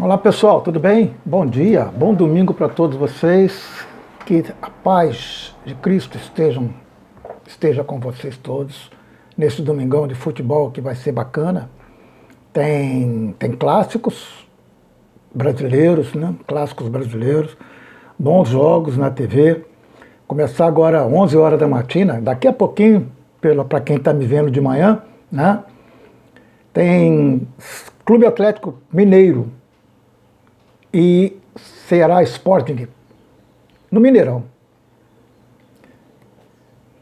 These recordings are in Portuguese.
Olá pessoal, tudo bem? Bom dia, bom domingo para todos vocês. Que a paz de Cristo esteja com vocês todos nesse domingão de futebol que vai ser bacana. Tem clássicos brasileiros, né? Clássicos brasileiros, bons jogos na TV. Começar agora às 11 horas da matina, daqui a pouquinho, para quem está me vendo de manhã, né? Tem Clube Atlético Mineiro e Ceará Sporting, no Mineirão.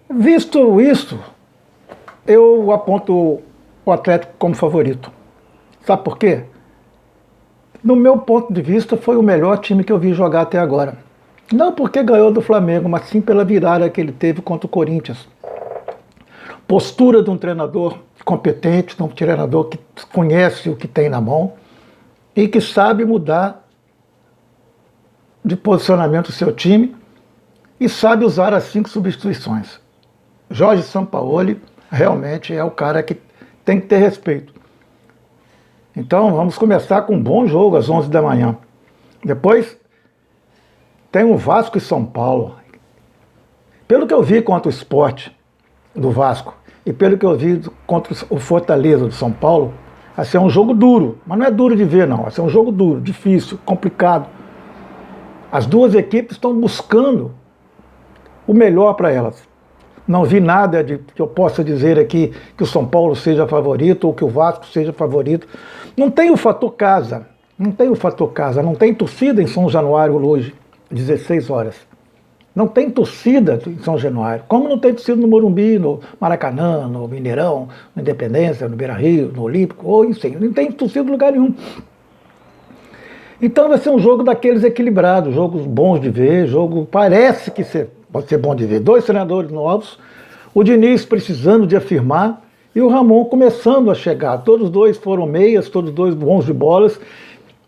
Visto isso, eu aponto o Atlético como favorito. Sabe por quê? No meu ponto de vista, foi o melhor time que eu vi jogar até agora. Não porque ganhou do Flamengo, mas sim pela virada que ele teve contra o Corinthians. Postura de um treinador competente, de um treinador que conhece o que tem na mão e que sabe mudar de posicionamento do seu time e sabe usar as 5 substituições. Jorge Sampaoli realmente é o cara que tem que ter respeito. Então vamos começar com um bom jogo às 11 da manhã. Depois tem o Vasco e São Paulo. Pelo que eu vi contra o Sport do Vasco e pelo que eu vi contra o Fortaleza do São Paulo, vai ser um jogo duro, mas não é duro de ver não, vai ser um jogo duro, difícil, complicado. As duas equipes estão buscando o melhor para elas. Não vi nada de que eu possa dizer aqui que o São Paulo seja favorito ou que o Vasco seja favorito. Não tem o fator casa, não tem torcida em São Januário hoje, 16 horas. Não tem torcida em São Januário, como não tem torcida no Morumbi, no Maracanã, no Mineirão, no Independência, no Beira-Rio, no Olímpico, ou enfim, não tem torcida em lugar nenhum. Então vai ser um jogo daqueles equilibrados, jogos bons de ver, jogo parece que pode ser bom de ver. 2 treinadores novos, o Diniz precisando de afirmar e o Ramon começando a chegar. Todos dois foram meias, todos dois bons de bolas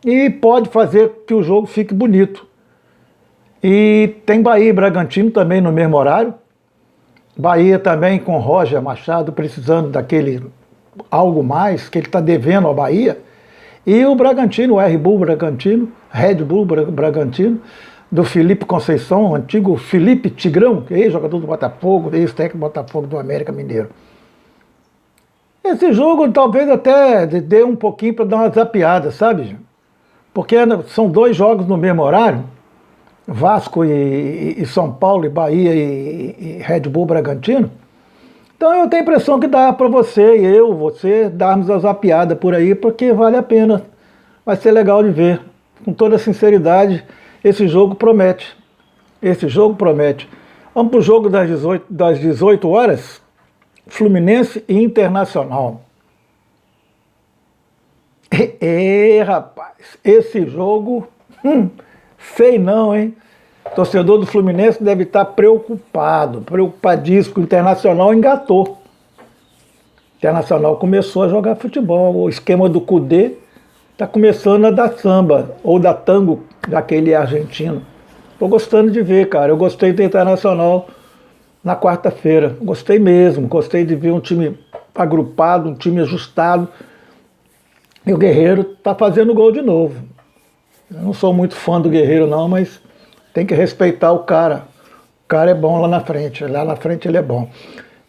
e pode fazer que o jogo fique bonito. E tem Bahia e Bragantino também no mesmo horário. Bahia também com Roger Machado precisando daquele algo mais que ele está devendo à Bahia. E o Bragantino, o Red Bull Bragantino, do Felipe Conceição, o antigo Felipe Tigrão, que é ex-jogador do Botafogo, ex-técnico do Botafogo do América Mineiro. Esse jogo talvez até dê um pouquinho para dar uma zapiada, sabe? Porque são 2 jogos no mesmo horário, Vasco e São Paulo, e Bahia e Red Bull Bragantino. Então eu tenho a impressão que dá para você darmos a zapiada por aí, porque vale a pena. Vai ser legal de ver. Com toda sinceridade, esse jogo promete. Vamos para o jogo das 18 horas, Fluminense e Internacional. Rapaz, esse jogo, sei não, hein? O torcedor do Fluminense deve estar preocupadíssimo, que o Internacional engatou. O Internacional começou a jogar futebol, o esquema do Cudê está começando a dar samba, ou dar tango, daquele argentino. Estou gostando de ver, cara, eu gostei do Internacional na quarta-feira, gostei mesmo, gostei de ver um time agrupado, um time ajustado, e o Guerreiro está fazendo gol de novo. Eu não sou muito fã do Guerreiro não, mas tem que respeitar o cara. O cara é bom lá na frente ele é bom.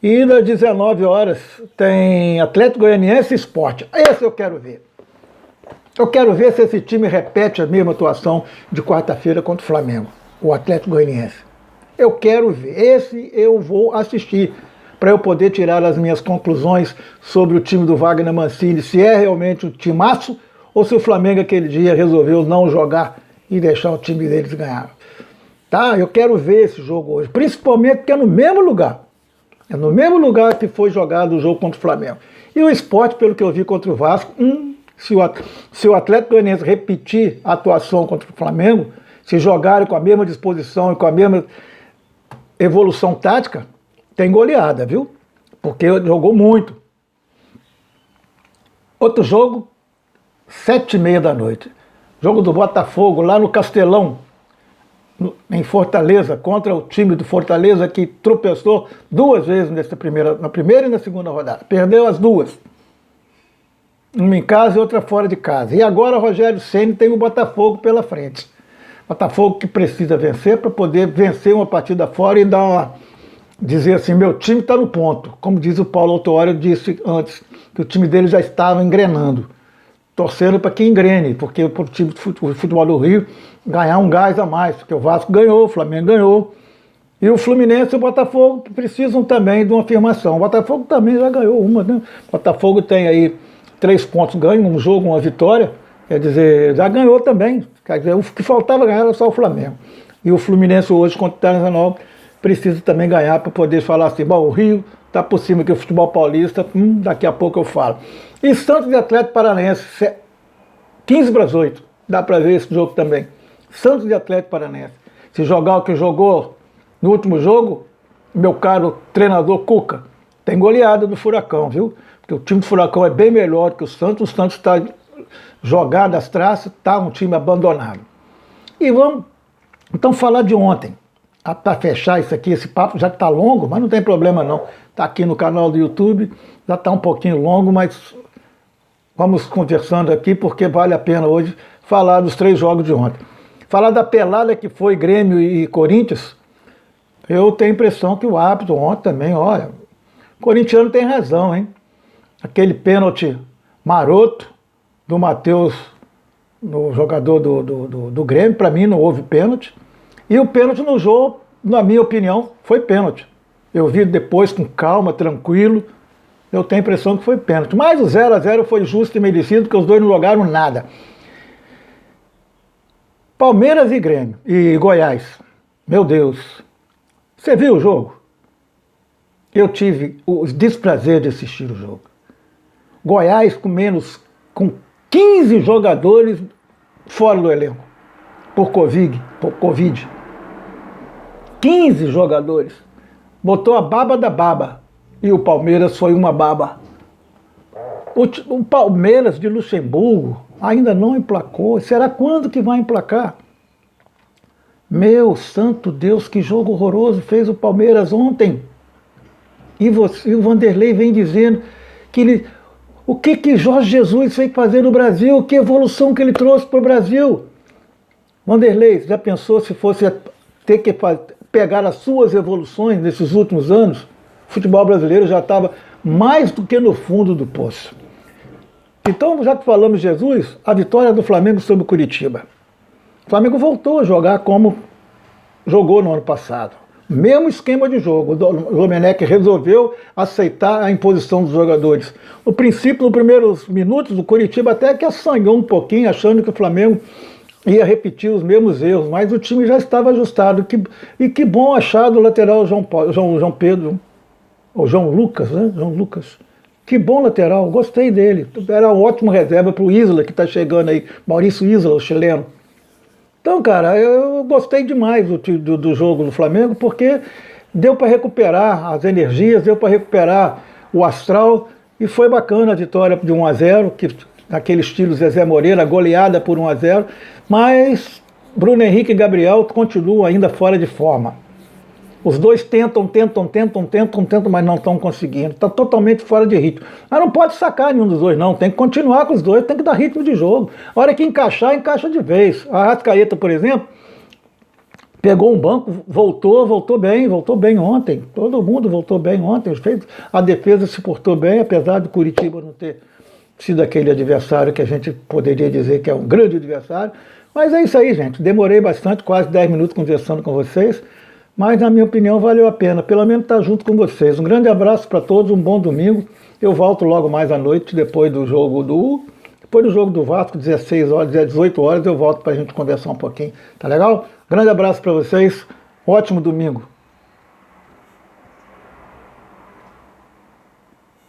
E das 19 horas tem Atlético Goianiense e Sport. Esse eu quero ver. Eu quero ver se esse time repete a mesma atuação de quarta-feira contra o Flamengo, o Atlético Goianiense. Eu quero ver. Esse eu vou assistir para eu poder tirar as minhas conclusões sobre o time do Wagner Mancini, se é realmente um timaço ou se o Flamengo aquele dia resolveu não jogar e deixar o time deles ganhar. Tá? Eu quero ver esse jogo hoje, principalmente porque é no mesmo lugar. É no mesmo lugar que foi jogado o jogo contra o Flamengo. E o Sport, pelo que eu vi contra o Vasco, se o Atlético Goianiense repetir a atuação contra o Flamengo, se jogarem com a mesma disposição e com a mesma evolução tática, tem goleada, viu? Porque jogou muito. Outro jogo, 7h30 da noite. Jogo do Botafogo, lá no Castelão, em Fortaleza, contra o time do Fortaleza, que tropeçou 2 vezes na primeira e na segunda rodada. Perdeu as 2. uma em casa e outra fora de casa. E agora o Rogério Ceni tem o Botafogo pela frente. Botafogo que precisa vencer para poder vencer uma partida fora e dizer assim, meu time está no ponto. Como diz o Paulo Autuori, disse antes, que o time dele já estava engrenando. Torcendo para que engrene, porque para o time de futebol do Rio ganhar um gás a mais, porque o Vasco ganhou, o Flamengo ganhou. E o Fluminense e o Botafogo precisam também de uma afirmação. O Botafogo também já ganhou uma, né? O Botafogo tem aí 3 pontos ganhos, um jogo, uma vitória. Quer dizer, já ganhou também. Quer dizer, o que faltava ganhar era só o Flamengo. E o Fluminense hoje, contra o Internacional, precisa também ganhar para poder falar assim, bom, o Rio está por cima que o futebol paulista, daqui a pouco eu falo. E Santos e Atlético Paranaense, 15-8, dá para ver esse jogo também. Santos e Atlético Paranaense. Se jogar o que jogou no último jogo, meu caro treinador Cuca, tem goleada do Furacão, viu? Porque o time do Furacão é bem melhor que o Santos está jogado às traças, está um time abandonado. E vamos então falar de ontem. Para fechar isso aqui, esse papo já está longo, mas não tem problema não. Está aqui no canal do YouTube, já está um pouquinho longo, mas vamos conversando aqui porque vale a pena hoje falar dos 3 jogos de ontem. Falar da pelada que foi Grêmio e Corinthians, eu tenho a impressão que o árbitro ontem também, olha, o corintiano tem razão, hein? Aquele pênalti maroto do Matheus, no jogador do Grêmio, para mim não houve pênalti. E o pênalti no jogo, na minha opinião, foi pênalti. Eu vi depois com calma, tranquilo, eu tenho a impressão que foi pênalti. Mas o 0-0 foi justo e merecido, porque os dois não jogaram nada. Palmeiras e Grêmio e Goiás, meu Deus, você viu o jogo? Eu tive o desprazer de assistir o jogo. Goiás com 15 jogadores fora do elenco, por Covid. 15 jogadores. Botou a baba da baba. E o Palmeiras foi uma baba. O Palmeiras de Luxemburgo ainda não emplacou. Será quando que vai emplacar? Meu santo Deus, que jogo horroroso fez o Palmeiras ontem. E o Vanderlei vem dizendo que o que Jorge Jesus veio fazer no Brasil, que evolução que ele trouxe para o Brasil. Vanderlei, já pensou se fosse ter que pegar as suas evoluções nesses últimos anos? O futebol brasileiro já estava mais do que no fundo do poço. Então, já que falamos de Jesus, a vitória do Flamengo sobre o Curitiba. O Flamengo voltou a jogar como jogou no ano passado. Mesmo esquema de jogo. O Domenech resolveu aceitar a imposição dos jogadores. No princípio, nos primeiros minutos, o Curitiba até que assanhou um pouquinho, achando que o Flamengo ia repetir os mesmos erros, mas o time já estava ajustado. E que bom achar do lateral João Pedro, ou João Lucas, né? João Lucas. Que bom lateral, gostei dele. Era um ótimo reserva para o Isla, que está chegando aí, Maurício Isla, o chileno. Então, cara, eu gostei demais do jogo do Flamengo, porque deu para recuperar as energias, deu para recuperar o astral, e foi bacana a vitória de 1-0, que naquele estilo Zezé Moreira, goleada por 1-0, mas Bruno Henrique e Gabriel continuam ainda fora de forma. Os dois tentam, mas não estão conseguindo. Está totalmente fora de ritmo. Mas não pode sacar nenhum dos dois, não. Tem que continuar com os dois, tem que dar ritmo de jogo. A hora que encaixar, encaixa de vez. A Arrascaeta, por exemplo, pegou um banco, voltou bem ontem. Todo mundo voltou bem ontem. A defesa se portou bem, apesar do Curitiba não ter sido aquele adversário que a gente poderia dizer que é um grande adversário. Mas é isso aí, gente. Demorei bastante, quase 10 minutos conversando com vocês. Mas, na minha opinião, valeu a pena. Pelo menos estar junto com vocês. Um grande abraço para todos, um bom domingo. Eu volto logo mais à noite, depois do jogo do Vasco, 16 horas, 18 horas, eu volto para a gente conversar um pouquinho. Tá legal? Grande abraço para vocês. Ótimo domingo.